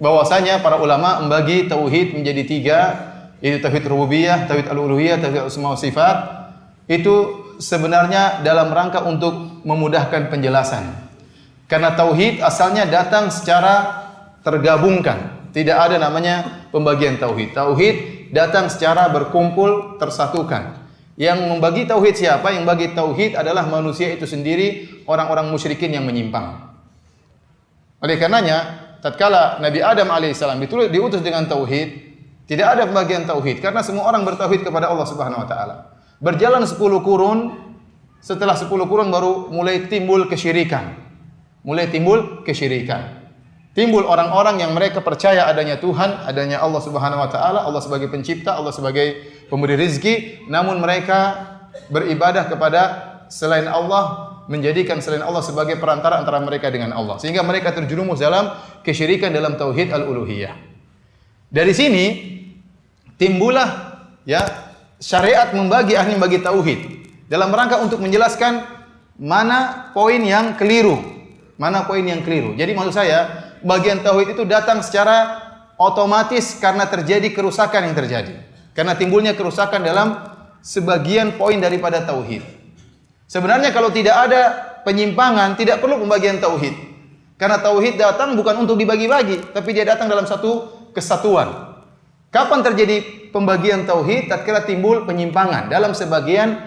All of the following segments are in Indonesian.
bahwasanya para ulama membagi tauhid menjadi tiga, yaitu tauhid rububiyah, tauhid al-uluhiyah, tauhid asma wa sifat. Itu sebenarnya dalam rangka untuk memudahkan penjelasan. Karena tauhid asalnya datang secara tergabungkan. Tidak ada namanya pembagian tauhid. Tauhid datang secara berkumpul, tersatukan. Yang membagi tauhid siapa? Yang bagi tauhid adalah manusia itu sendiri, orang-orang musyrikin yang menyimpang. Oleh karenanya, tatkala Nabi Adam alaihissalam diutus dengan tauhid, tidak ada pembagian tauhid karena semua orang bertauhid kepada Allah Subhanahu wa taala. Berjalan 10 kurun, setelah 10 kurun baru mulai timbul kesyirikan. Timbul orang-orang yang mereka percaya adanya Tuhan, adanya Allah Subhanahu wa taala, Allah sebagai pencipta, Allah sebagai pemberi rezeki, namun mereka beribadah kepada selain Allah, menjadikan selain Allah sebagai perantara antara mereka dengan Allah. Sehingga mereka terjerumus dalam kesyirikan dalam tauhid al-uluhiyah. Dari sini timbullah syariat membagi tauhid dalam rangka untuk menjelaskan mana poin yang keliru. Jadi maksud saya, bagian tauhid itu datang secara otomatis karena terjadi kerusakan yang terjadi. Karena timbulnya kerusakan dalam sebagian poin daripada tauhid. Sebenarnya kalau tidak ada penyimpangan, tidak perlu pembagian tauhid. Karena tauhid datang bukan untuk dibagi-bagi, tapi dia datang dalam satu kesatuan. Kapan terjadi pembagian tauhid? Tatkala timbul penyimpangan dalam sebagian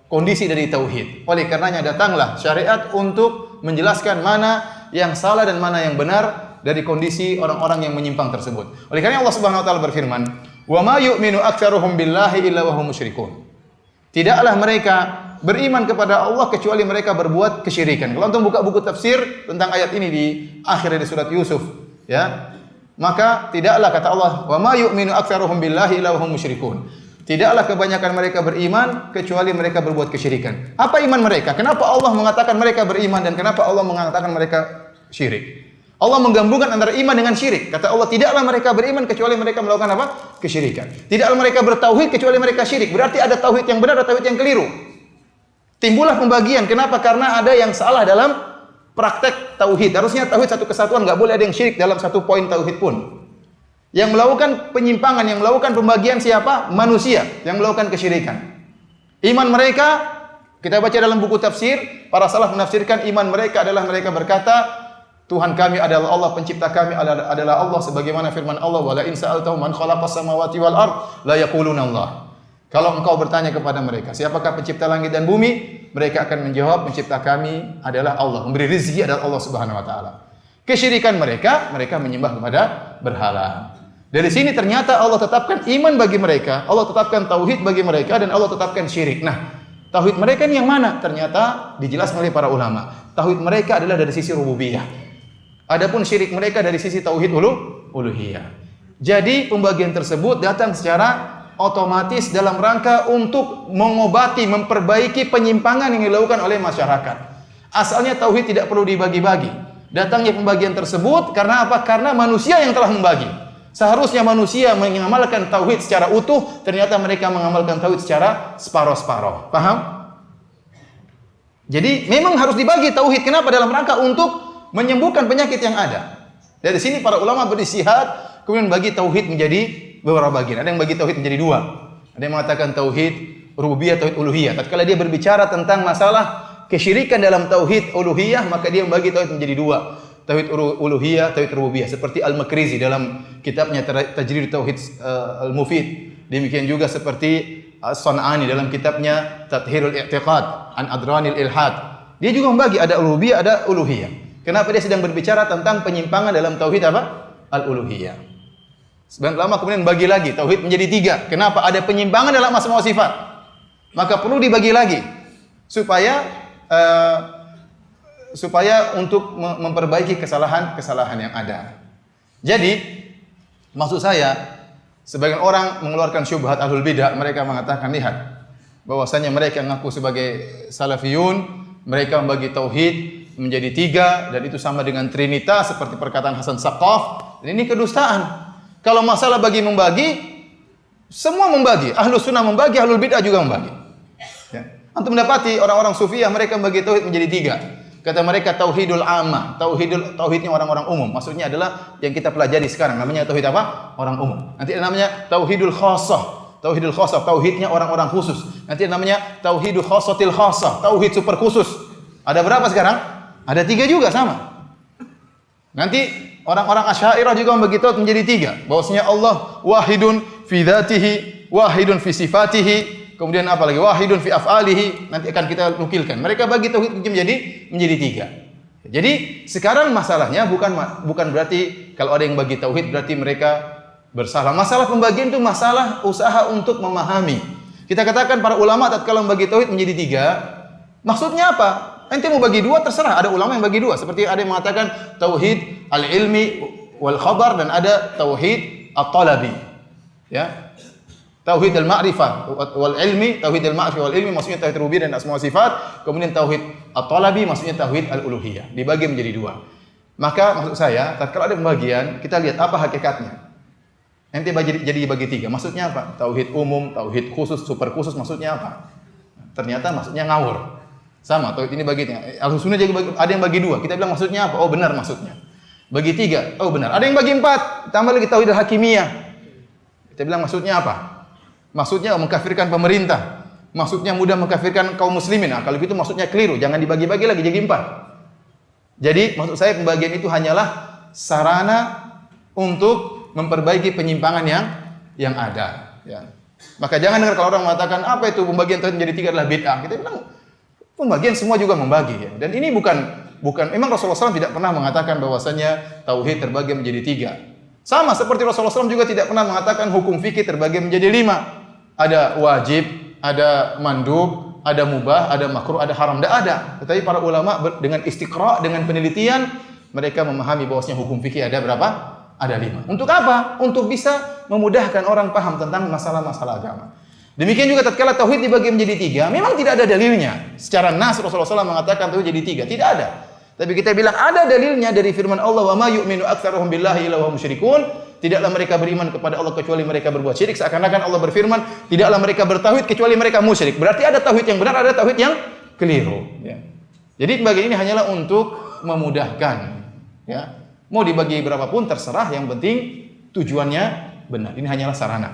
kondisi dari tauhid. Oleh karenanya datanglah syariat untuk menjelaskan mana yang salah dan mana yang benar dari kondisi orang-orang yang menyimpang tersebut. Oleh karena Allah Subhanahu wa taala berfirman, "Wa ma yu'minu aktsaruhum billahi illa wa hum musyrikun." Tidaklah mereka beriman kepada Allah kecuali mereka berbuat kesyirikan. Kalau antum buka buku tafsir tentang ayat ini di akhir dari surat Yusuf, maka tidaklah kata Allah, "Wa ma yu'minu aktsaruhum billahi illa wa hum musyrikun." Tidaklah kebanyakan mereka beriman kecuali mereka berbuat kesyirikan. Apa iman mereka? Kenapa Allah mengatakan mereka beriman dan kenapa Allah mengatakan mereka syirik? Allah menggabungkan antara iman dengan syirik. Kata Allah, tidaklah mereka beriman kecuali mereka melakukan apa? Kesyirikan. Tidaklah mereka bertauhid kecuali mereka syirik. Berarti ada tauhid yang benar, ada tauhid yang keliru. Timbullah pembagian. Kenapa? Karena ada yang salah dalam praktek tauhid. Harusnya tauhid satu kesatuan, enggak boleh ada yang syirik dalam satu poin tauhid pun. Yang melakukan penyimpangan, yang melakukan pembagian siapa? Manusia yang melakukan kesyirikan. Iman mereka, kita baca dalam buku tafsir, para salaf menafsirkan iman mereka adalah mereka berkata, Tuhan kami adalah Allah, pencipta kami adalah Allah, sebagaimana firman Allah, "Wa la in sa'altahum man khalaqas samawati wal ard la yaquluna Allah." Kalau engkau bertanya kepada mereka, siapakah pencipta langit dan bumi? Mereka akan menjawab, pencipta kami adalah Allah, memberi rezeki adalah Allah Subhanahu wa taala. Kesyirikan mereka menyembah kepada berhala. Dari sini ternyata Allah tetapkan iman bagi mereka, Allah tetapkan tauhid bagi mereka, dan Allah tetapkan syirik. Nah, tauhid mereka ini yang mana? Ternyata dijelaskan oleh para ulama. Tauhid mereka adalah dari sisi rububiyah. Adapun syirik mereka dari sisi tauhid uluhiyah. Jadi pembagian tersebut datang secara otomatis dalam rangka untuk mengobati, memperbaiki penyimpangan yang dilakukan oleh masyarakat. Asalnya tauhid tidak perlu dibagi-bagi. Datangnya pembagian tersebut karena apa? Karena manusia yang telah membagi. Seharusnya manusia mengamalkan tauhid secara utuh, ternyata mereka mengamalkan tauhid secara separuh-separuh. Paham? Jadi memang harus dibagi tauhid. Kenapa? Dalam rangka untuk menyembuhkan penyakit yang ada. Dari sini para ulama beristihad, kemudian bagi tauhid menjadi beberapa bagian. Ada yang bagi tauhid menjadi dua. Ada yang mengatakan tauhid rububiyah, tauhid uluhiyah. Tatkala dia berbicara tentang masalah kesyirikan dalam tauhid uluhiyah, maka dia membagi tauhid menjadi dua. Tauhid uluhiyah, tauhid rububiyah, seperti Al-Makrizi dalam kitabnya Tajrid Tauhid Al-Mufid. Demikian juga seperti As-San'ani dalam kitabnya Tathhirul I'tiqad an Adranil Ilhad. Dia juga membagi ada rububiyah, ada uluhiyah. Kenapa? Dia sedang berbicara tentang penyimpangan dalam tauhid apa? Al-uluhiyah. Sebenarnya lama kemudian bagi lagi tauhid menjadi tiga. Kenapa? Ada penyimpangan dalam asma wa sifat. Maka perlu dibagi lagi supaya untuk memperbaiki kesalahan-kesalahan yang ada. Jadi, maksud saya, sebagian orang mengeluarkan syubhat ahlul bidah, mereka mengatakan, lihat, bahwasanya mereka mengaku sebagai salafiyun, mereka membagi tauhid menjadi tiga, dan itu sama dengan trinitas, seperti perkataan Hasan Saqaf, dan ini kedustaan. Kalau masalah membagi, semua membagi. Ahlus sunnah membagi, ahlul bidah juga membagi. Ya. Antum mendapati orang-orang sufiyah, mereka membagi tauhid menjadi tiga. Kata mereka tauhidul amma, tauhidnya orang-orang umum. Maksudnya adalah yang kita pelajari sekarang namanya tauhid apa? Orang umum. Nanti ada namanya tauhidul khassah. Tauhidul khassah, tauhidnya orang-orang khusus. Nanti ada namanya tauhidul khassatil khassah, tauhid super khusus. Ada berapa sekarang? Ada 3 juga sama. Nanti orang-orang Asy'ariyah juga membagi tauhid menjadi 3. Bahwasanya Allah wahidun fi dzatihi, wahidun fi sifatihi, kemudian apa lagi? Wahidun fi af'alihi. Nanti akan kita nukilkan. Mereka bagi tauhid menjadi 3. Jadi sekarang masalahnya bukan berarti kalau ada yang bagi tauhid berarti mereka bersalah. Masalah pembagian itu masalah usaha untuk memahami. Kita katakan para ulama tatkala membagi tauhid menjadi 3, maksudnya apa? Ente mau bagi 2 terserah. Ada ulama yang bagi 2. Seperti ada yang mengatakan tauhid al-ilmi wal khabar dan ada tauhid at-talabi. Ya. Tauhid al-ma'rifah wal ilmi, tauhid al-ma'rifah wal ilmi maksudnya tauhid rububiyah dan asma wa sifat. Kemudian tauhid at-talabi maksudnya tauhid al-uluhiyah. Dibagi menjadi 2. Maka maksud saya, tatkala ada pembagian, kita lihat apa hakikatnya. Ente jadi bagi 3. Maksudnya apa? Tauhid umum, tauhid khusus, super khusus maksudnya apa? Ternyata maksudnya ngawur. Sama, tauhid ini baginya. Al-Sunnah jadi ada yang bagi 2. Kita bilang maksudnya apa? Oh benar maksudnya. Bagi 3. Oh benar. Ada yang bagi 4. Tambah lagi tauhid al-hakimiyah. Kita bilang maksudnya apa? Maksudnya mengkafirkan pemerintah. Maksudnya mudah mengkafirkan kaum muslimin. Nah, kalau gitu maksudnya keliru. Jangan dibagi-bagi lagi jadi 4. Jadi maksud saya pembagian itu hanyalah sarana untuk memperbaiki penyimpangan yang ada. Ya. Maka jangan dengar kalau orang mengatakan apa itu pembagian tauhid menjadi 3 adalah bid'ah. Kita bilang pembagian semua juga membagi. Ya. Dan ini bukan memang Rasulullah SAW tidak pernah mengatakan bahwasanya tauhid terbagi menjadi 3. Sama seperti Rasulullah SAW juga tidak pernah mengatakan hukum fikih terbagi menjadi 5. Ada wajib, ada mandub, ada mubah, ada makruh, ada haram. Tidak ada. Tetapi para ulama dengan istiqra, dengan penelitian, mereka memahami bahwasanya hukum fikih ada berapa? Ada 5. Untuk apa? Untuk bisa memudahkan orang paham tentang masalah-masalah agama. Demikian juga tatkala tauhid dibagi menjadi 3, memang tidak ada dalilnya. Secara nas Rasulullah SAW mengatakan tauhid jadi 3, tidak ada. Tapi kita bilang ada dalilnya dari firman Allah, "Wa ma yu'minu aktsaruhum billahi illa hum musyrikun." Tidaklah mereka beriman kepada Allah kecuali mereka berbuat syirik. Seakan-akan Allah berfirman, tidaklah mereka bertauhid kecuali mereka musyrik. Berarti ada tauhid yang benar, ada tauhid yang keliru. Ya. Jadi pembagian ini hanyalah untuk memudahkan. Ya. Mau dibagi berapapun terserah, yang penting tujuannya benar. Ini hanyalah sarana.